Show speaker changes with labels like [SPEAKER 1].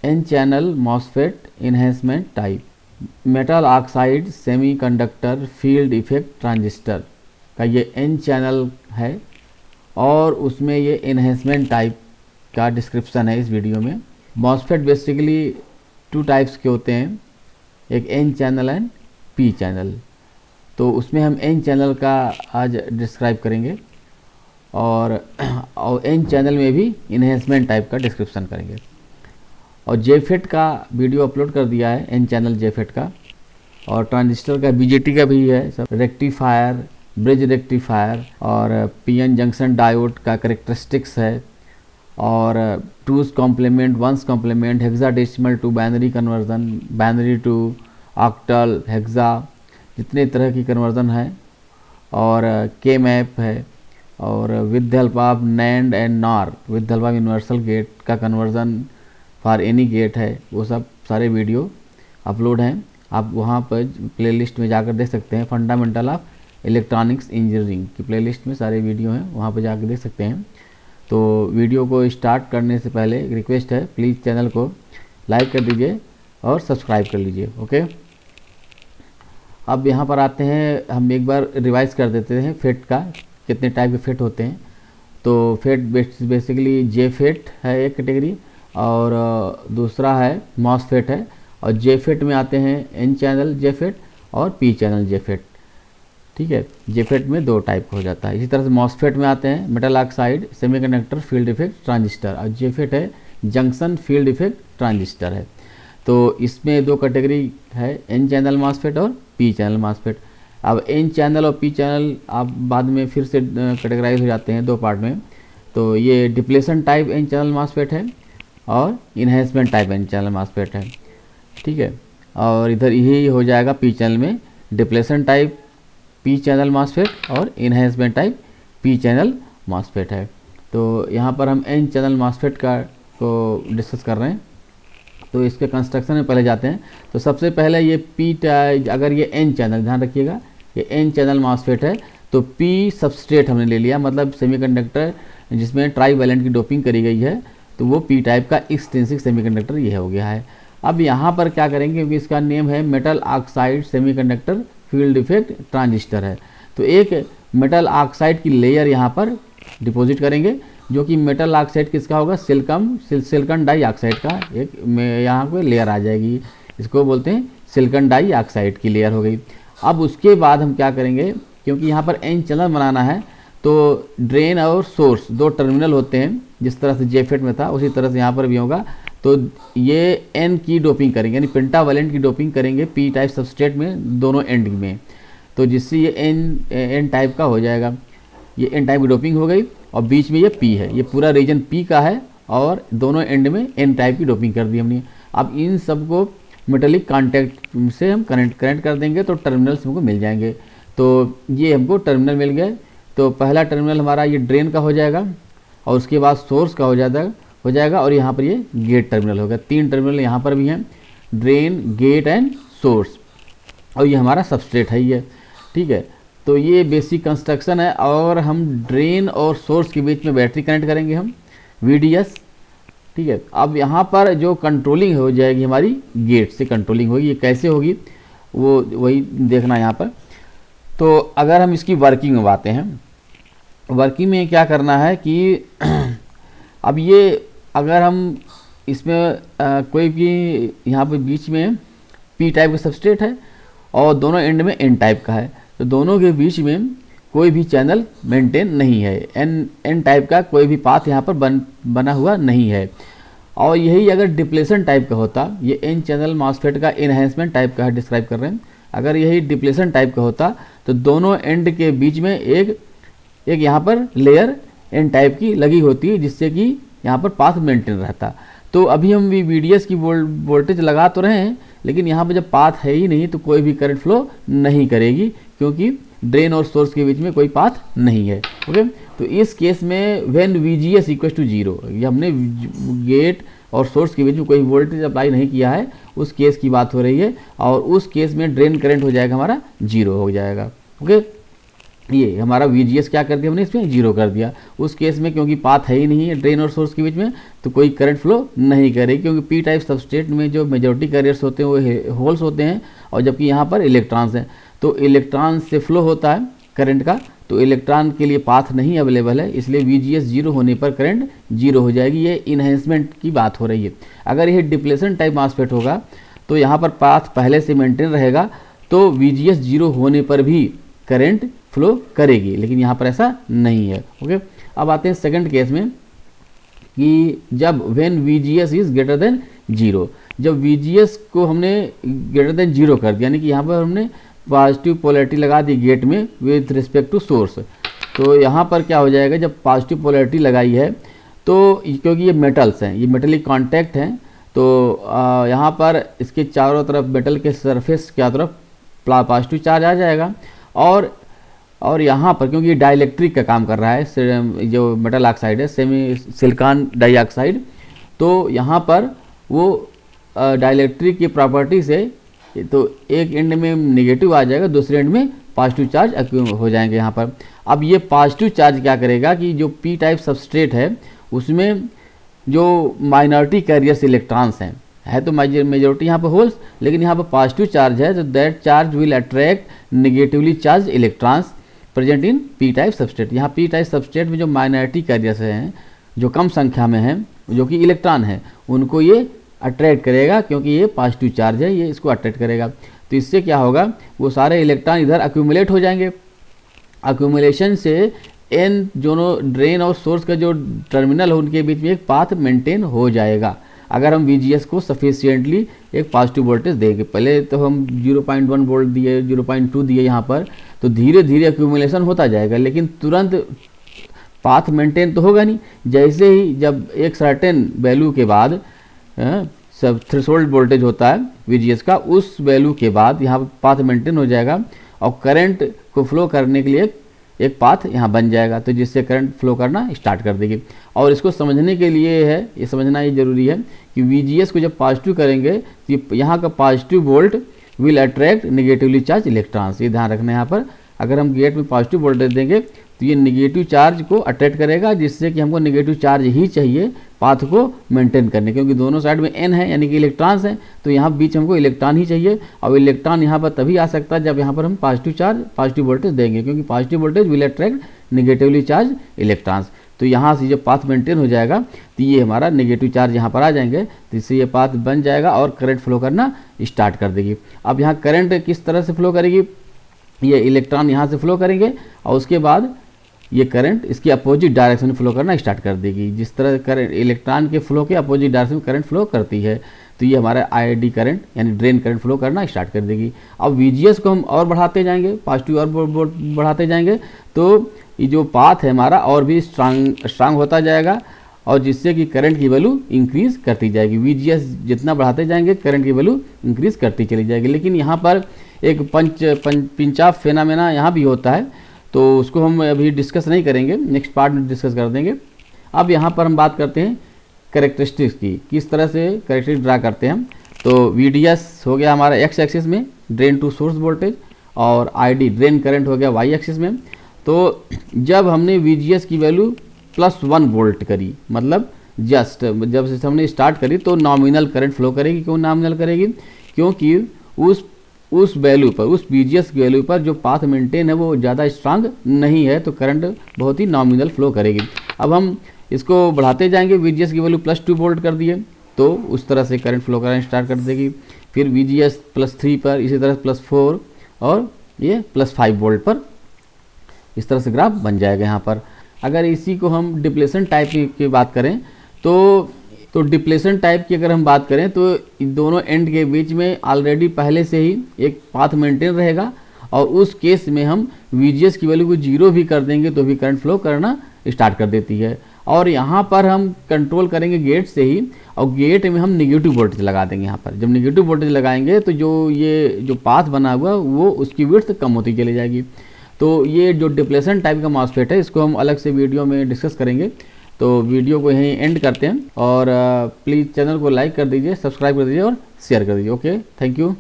[SPEAKER 1] N channel MOSFET enhancement type, metal oxide semiconductor field effect transistor का ये N channel है और उसमें ये इन्हेंसमेंट टाइप का डिस्क्रिप्शन है इस वीडियो में। मॉसफेट बेसिकली 2 टाइप्स के होते हैं, एक N channel and P channel. तो उसमें हम एन चैनल का आज डिस्क्राइब करेंगे और एन चैनल में भी इन्हेंसमेंट टाइप का डिस्क्रिप्शन करेंगे। और जेफेट का वीडियो अपलोड कर दिया है, एन चैनल जेफेट का, और ट्रांजिस्टर का बीजेटी का भी है सब, रेक्टिफायर, ब्रिज रेक्टिफायर और पीएन जंक्शन डायोड का करेक्टरिस्टिक्स है, और 2's complement, 1's complement, hexadecimal to binary conversion, binary to octal, hexa, जितने तरह की कन्वर्जन है, और के मैप है, और with the help of NAND and NOR, with the help of universal gate का कन्वर्जन फॉर एनी गेट है। वो सब सारे वीडियो अपलोड हैं, आप वहाँ पर प्लेलिस्ट में जाकर देख सकते हैं। फंडामेंटल ऑफ इलेक्ट्रॉनिक्स इंजीनियरिंग की प्लेलिस्ट में सारे वीडियो हैं, वहाँ पर जाकर देख सकते हैं। तो वीडियो को स्टार्ट करने से पहले एक रिक्वेस्ट है, प्लीज़ चैनल को लाइक कर दीजिए और सब्सक्राइब कर लीजिए। ओके, अब यहाँ पर आते हैं, हम एक बार रिवाइज कर देते हैं फेट का, कितने टाइप के फेट होते हैं। तो फेट बेसिकली जे फेट है एक कैटेगरी, और दूसरा है मॉसफेट है, और जे फेट में आते हैं एन चैनल जे फेट और पी चैनल जे फेट। ठीक है, जेफेट में 2 टाइप हो जाता है। इसी तरह से मॉसफेट में आते हैं metal oxide semiconductor field effect transistor, और जेफेट है जंक्शन फील्ड इफेक्ट ट्रांजिस्टर है। तो इसमें 2 कैटेगरी है, एन चैनल मॉसफेट और पी चैनल मॉसफेट। अब एन चैनल और पी चैनल आप बाद में फिर से कैटेगराइज हो जाते हैं 2 पार्ट में। तो ये depletion type N channel MOSFET है और enhancement type N channel MOSFET है। ठीक है, और इधर यही हो जाएगा पी चैनल में, depletion type P channel MOSFET और enhancement type P channel MOSFET है। तो यहाँ पर हम एन चैनल मॉसफेट का को डिस्कस कर रहे हैं। तो इसके कंस्ट्रक्शन में पहले जाते हैं। तो सबसे पहले ये पी टाइप, अगर ये एन चैनल, ध्यान रखिएगा ये एन चैनल मॉसफेट है, तो पी सबस्ट्रेट हमने ले लिया, मतलब सेमीकंडक्टर जिसमें ट्राईवैलेंट की डोपिंग करी गई है, तो वो पी टाइप का एक्सट्रिंसिक सेमीकंडक्टर ये हो गया है। अब यहाँ पर क्या करेंगे, क्योंकि इसका नेम है metal oxide semiconductor field effect transistor है, तो एक मेटल ऑक्साइड की लेयर यहाँ पर डिपॉजिट करेंगे, जो कि मेटल ऑक्साइड किसका होगा, सिलिकॉन डाइऑक्साइड का एक यहाँ पे लेयर आ जाएगी, इसको बोलते हैं सिलिकॉन डाइऑक्साइड की लेयर हो गई। अब उसके बाद हम क्या करेंगे, क्योंकि यहाँ पर एन चैनल बनाना है, तो ड्रेन और सोर्स 2 टर्मिनल होते हैं, जिस तरह से जेफेट में था उसी तरह से यहाँ पर भी होगा। तो ये एन की डोपिंग करेंगे, यानी पेंटावैलेंट की डोपिंग करेंगे पी टाइप सबस्ट्रेट में दोनों एंड में, तो जिससे ये एन टाइप का हो जाएगा। ये एन टाइप की डोपिंग हो गई और बीच में ये पी है, ये पूरा रीजन पी का है, और दोनों एंड में एन टाइप की डोपिंग कर दी हमने। अब इन सबको मेटेलिक कॉन्टैक्ट से हम कनेक्ट कर देंगे, तो टर्मिनल्स हमको मिल जाएंगे। तो ये हमको टर्मिनल मिल गए। तो पहला टर्मिनल हमारा ये ड्रेन का हो जाएगा, और उसके बाद सोर्स का हो जाएगा, और यहाँ पर ये गेट टर्मिनल होगा। 3 टर्मिनल यहाँ पर भी हैं, ड्रेन, गेट एंड सोर्स, और ये हमारा सबस्ट्रेट है ये। ठीक है, तो ये बेसिक कंस्ट्रक्शन है। और हम ड्रेन और सोर्स के बीच में बैटरी कनेक्ट करेंगे हम, VDS। ठीक है, अब यहाँ पर जो कंट्रोलिंग हो जाएगी हमारी, गेट से कंट्रोलिंग होगी। ये कैसे होगी वो वही देखना यहाँ पर। तो अगर हम इसकी वर्किंग में आते हैं, वर्किंग में क्या करना है कि अब ये अगर हम इसमें कोई भी यहाँ पर बीच में पी टाइप का सबस्ट्रेट है और दोनों एंड में एन टाइप का है, तो दोनों के बीच में कोई भी चैनल मेंटेन नहीं है, एन टाइप का कोई भी पाथ यहाँ पर बना हुआ नहीं है। और यही अगर डिप्लेशन टाइप का होता, ये एन चैनल मॉसफेट का इन्हेंसमेंट टाइप का है डिस्क्राइब कर रहे हैं, अगर यही डिप्लेशन टाइप का होता तो दोनों एंड के बीच में एक यहाँ पर लेयर एन टाइप की लगी होती है, जिससे कि यहाँ पर पाथ मेंटेन रहता। तो अभी हम भी VDS की वोल्टेज लगा तो रहे हैं, लेकिन यहाँ पर जब पाथ है ही नहीं तो कोई भी करंट फ्लो नहीं करेगी, क्योंकि ड्रेन और सोर्स के बीच में कोई पाथ नहीं है। ओके, तो इस केस में व्हेन VGS इक्वल टू 0, ये हमने गेट और सोर्स के बीच में कोई वोल्टेज अप्लाई नहीं किया है, उस केस की बात हो रही है, और उस केस में ड्रेन करंट हो जाएगा हमारा 0 हो जाएगा। ओके, ये हमारा VGS क्या कर दिया हमने, इसमें 0 कर दिया। उस केस में क्योंकि पाथ है ही नहीं है ड्रेन और सोर्स के बीच में, तो कोई करंट फ्लो नहीं करेगी, क्योंकि पी टाइप सबस्ट्रेट में जो मेजॉरिटी कैरियर्स होते हैं वो होल्स होते हैं, और जबकि यहाँ पर इलेक्ट्रॉन्स हैं। तो इलेक्ट्रॉन से फ्लो होता है करंट का, तो इलेक्ट्रॉन के लिए पाथ नहीं अवेलेबल है, इसलिए VGS 0 होने पर करंट 0 हो जाएगी। ये इन्हेंसमेंट की बात हो रही है। अगर यह डिप्लेशन टाइप मॉसफेट होगा तो यहाँ पर पाथ पहले से मेंटेन रहेगा, तो VGS 0 होने पर भी करंट फ्लो करेगी, लेकिन यहाँ पर ऐसा नहीं है। ओके, अब आते हैं सेकंड केस में कि जब when VGS is greater than 0, जब VGS को हमने ग्रेटर देन 0 कर दिया, यानी कि यहाँ पर हमने पॉजिटिव पोलैरिटी लगा दी गेट में विथ रिस्पेक्ट टू सोर्स, तो यहाँ पर क्या हो जाएगा, जब पॉजिटिव पोलैरिटी लगाई है तो क्योंकि ये मेटल्स हैं, ये मेटलिक कॉन्टैक्ट हैं, तो यहाँ पर इसके चारों तरफ मेटल के सरफेस के तरफ पॉजिटिव चार्ज आ जाएगा, और यहाँ पर क्योंकि ये डाइलेक्ट्रिक का काम कर रहा है, जो मेटल ऑक्साइड है सेमी सिलिकॉन डाइऑक्साइड, तो यहाँ पर वो डाइलेक्ट्रिक की प्रॉपर्टी से तो एक एंड में नेगेटिव आ जाएगा, दूसरे एंड में पॉजिटिव चार्ज हो जाएंगे यहाँ पर। अब ये पॉजिटिव चार्ज क्या करेगा कि जो पी टाइप सबस्ट्रेट है उसमें जो माइनॉरिटी कैरियर्स इलेक्ट्रॉन्स हैं, है तो मेजोरिटी यहाँ पर होल्स, लेकिन यहाँ पर पॉजिटिव चार्ज है, तो that charge will attract negatively charge electrons present in P type substrate. यहाँ पी टाइप सबस्ट्रेट में जो माइनॉरिटी कैरियर्स हैं, जो कम संख्या में हैं, जो कि इलेक्ट्रॉन है, उनको ये अट्रैक्ट करेगा, क्योंकि ये पॉजिटिव चार्ज है, ये इसको अट्रैक्ट करेगा। तो इससे क्या होगा, वो सारे इलेक्ट्रॉन इधर अक्यूमुलेट हो जाएंगे। अक्यूमुलेशन से एन दोनों ड्रेन और सोर्स का जो टर्मिनल है उनके बीच में एक पाथ मेंटेन हो जाएगा, अगर हम VGS को सफिशिएंटली एक पॉजिटिव वोल्टेज देंगे। पहले तो हम 0.1 वोल्ट दिए, 0.2 दिए यहाँ पर, तो धीरे धीरे एक्यूमुलेशन होता जाएगा, लेकिन तुरंत पाथ मेंटेन तो होगा नहीं। जैसे ही जब एक सर्टेन वैल्यू के बाद सब थ्रेशोल्ड वोल्टेज होता है VGS का, उस वैल्यू के बाद यहाँ पर पाथ मेंटेन हो जाएगा, और करंट को फ्लो करने के लिए एक पाथ यहाँ बन जाएगा, तो जिससे करंट फ्लो करना स्टार्ट कर देगी। और इसको समझने के लिए है, ये समझना ये जरूरी है कि VGS को जब पॉजिटिव करेंगे तो यहाँ का positive volt will attract negatively charge electrons. ये ध्यान रखना है यहाँ पर, अगर हम गेट में पॉजिटिव वोल्टेज देंगे तो ये नेगेटिव चार्ज को अट्रैक्ट करेगा, जिससे कि हमको नेगेटिव चार्ज ही चाहिए पाथ को मेंटेन करने, क्योंकि दोनों साइड में n है यानी कि इलेक्ट्रॉन्स हैं, तो यहाँ बीच हमको इलेक्ट्रॉन ही चाहिए। और इलेक्ट्रॉन यहाँ पर तभी आ सकता है जब यहाँ पर हम पॉजिटिव वोल्टेज देंगे, क्योंकि positive voltage will attract negatively charge electrons. तो यहाँ से जब पाथ मेंटेन हो जाएगा तो ये हमारा नेगेटिव चार्ज यहाँ पर आ जाएंगे, तो इससे ये पाथ बन जाएगा और करंट फ्लो करना स्टार्ट कर देगी। अब यहाँ करंट किस तरह से फ्लो करेगी, ये इलेक्ट्रॉन यहाँ से फ्लो करेंगे, और उसके बाद ये करंट इसकी अपोजिट डायरेक्शन में फ्लो करना स्टार्ट कर देगी। जिस तरह करंट इलेक्ट्रॉन के फ्लो के अपोजिट डायरेक्शन में करंट फ्लो करती है, तो ये हमारा ID करंट यानी ड्रेन करंट फ्लो करना स्टार्ट कर देगी। अब VGS को हम और बढ़ाते जाएंगे, पॉजिटिव और बढ़ाते जाएंगे, तो ये जो पाथ है हमारा और भी स्ट्रांग होता जाएगा, और जिससे कि करंट की वैल्यू इंक्रीज करती जाएगी। VGS जितना बढ़ाते जाएंगे करंट की वैल्यू इंक्रीज करती चली जाएगी। लेकिन यहाँ पर एक पिंच ऑफ फेनामेना यहाँ भी होता है, तो उसको हम अभी डिस्कस नहीं करेंगे, नेक्स्ट पार्ट में डिस्कस कर देंगे। अब यहाँ पर हम बात करते हैं कैरेक्टरिस्टिक्स की, किस तरह से कैरेक्टरिस्टिक ड्रा करते हैं। तो VDS हो गया हमारा x एक्सिस में, ड्रेन टू सोर्स वोल्टेज, और ID ड्रेन करंट हो गया y एक्सिस में। तो जब हमने VGS की वैल्यू +1 वोल्ट करी, मतलब जस्ट जब से हमने स्टार्ट करी, तो नॉमिनल करंट फ्लो करेगी। क्यों नॉमिनल करेगी, क्योंकि उस वैल्यू पर, उस VGS की वैल्यू पर जो पाथ मेंटेन है वो ज़्यादा स्ट्रांग नहीं है, तो करंट बहुत ही नॉमिनल फ्लो करेगी। अब हम इसको बढ़ाते जाएंगे, VGS की वैल्यू +2 वोल्ट कर दिए, तो उस तरह से करंट फ्लो करना स्टार्ट कर देगी। फिर VGS +3 पर, इसी तरह +4 और ये +5 वोल्ट पर, इस तरह से ग्राफ बन जाएगा यहाँ पर। अगर इसी को हम डिप्लेशन टाइप की बात करें तो डिप्लेशन टाइप की अगर हम बात करें तो दोनों एंड के बीच में ऑलरेडी पहले से ही एक पाथ मेंटेन रहेगा, और उस केस में हम VGS की वैल्यू को 0 भी कर देंगे तो भी करंट फ्लो करना स्टार्ट कर देती है। और यहाँ पर हम कंट्रोल करेंगे गेट से ही, और गेट में हम नेगेटिव वोल्टेज लगा देंगे। यहाँ पर जब नेगेटिव वोल्टेज लगाएंगे तो जो पाथ बना हुआ वो उसकी विड्थ कम होती चली जाएगी। तो ये जो डिप्लेशन टाइप का मॉसफेट है, इसको हम अलग से वीडियो में डिस्कस करेंगे। तो वीडियो को यहीं एंड करते हैं, और प्लीज़ चैनल को लाइक कर दीजिए, सब्सक्राइब कर दीजिए और शेयर कर दीजिए। Okay, thank you.